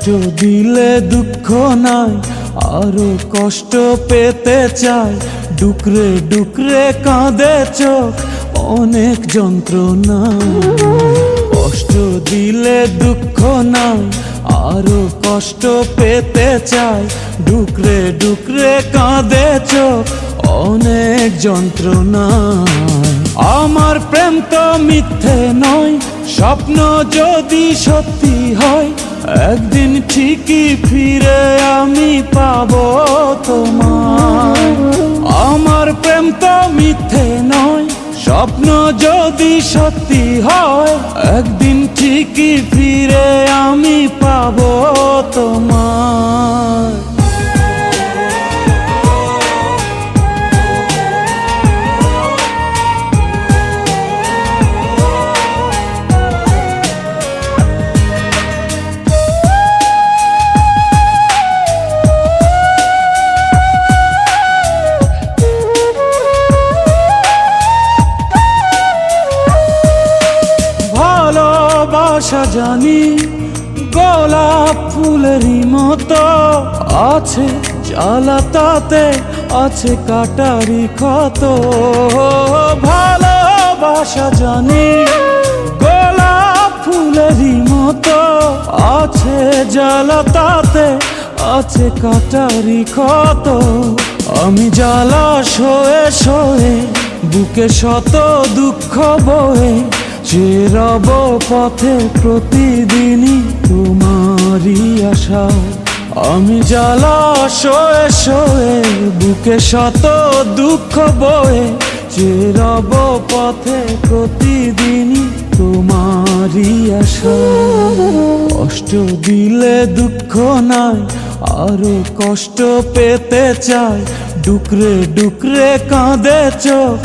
কষ্ট দিলে দুঃখ নাই, আরো কষ্ট পেতে চাই। ডুকরে ডুকরে কাঁদে চোখ, অনেক যন্ত্রণা। কষ্ট দিলে দুঃখ নাই, আরো কষ্ট পেতে চাই। ডুকরে ডুকরে কাঁদে চোখ, অনেক যন্ত্রণা। আমার প্রেম তো মিথ্যে নয়, স্বপ্ন যদি সত্যি হয়, একদিন ঠিকই ফিরে আমি পাবো তোমায়। আমার প্রেম তো মিথ্যে নয়, স্বপ্ন যদি সত্যি হয়, একদিন ঠিকই ফিরে আমি পাবো তোমায়। ভালোবাসা জানি গোলাপ ফুলেরই মতো, আছে জ্বালা তাতে আছে কাটারি ক্ষত। ভালোবাসা জানি গোলাপ ফুলেরই মতো, আছে জ্বালা তাতে আছে কাটারি ক্ষত। আমি জ্বালা সয়ে সয়ে বুকে শত দুঃখ বয়ে, যে রব পথে প্রতিদিনই তোমারই আশায়। আমি জ্বালা সয়ে সয়ে বুকে শত দুঃখ বয়ে, যে রব পথে প্রতিদিনই তোমারই আশায়। কষ্ট দিলে দুঃখ নাই, আরো কষ্ট পেতে চাই। ডুকরে ডুকরে কাঁদে চোখ,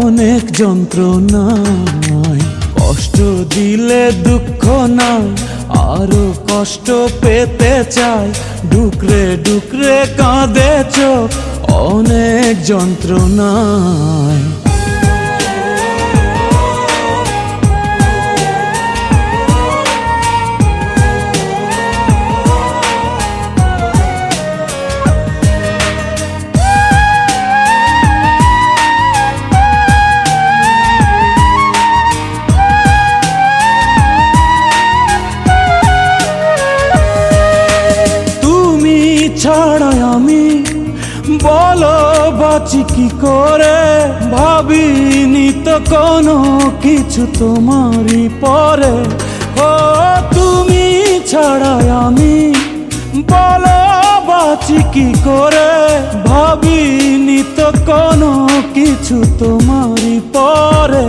অনেক যন্ত্রণায়। কষ্ট দিলে দুঃখ নাই, আরো কষ্ট পেতে চাই। ডুকরে ডুকরে কাঁদে চোখ, অনেক যন্ত্রণায়। ছাড়া আমি বলো বাঁচি কি করে, ভাবিনি তো কোনো কিছু তোমারই পরে। ও তুমি ছাড়া আমি বলো বাঁচি কি করে, ভাবিনি তো কোনো কিছু তোমারই পরে।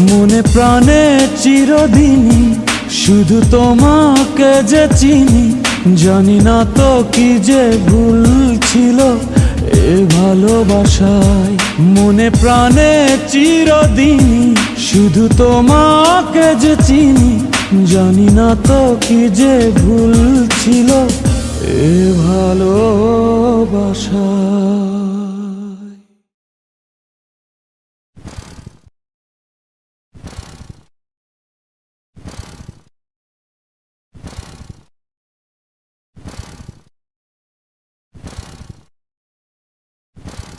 মনে প্রাণে চিরদিনই শুধু তোমাকে যে চিনি, জানি না তো কি যে ভুল ছিল এ ভালোবাসায়। মনে প্রাণে চিরদিনই শুধু তোমাকে যে চিনি, জানি না তো কি যে ভুল ছিল এ ভালোবাসায়।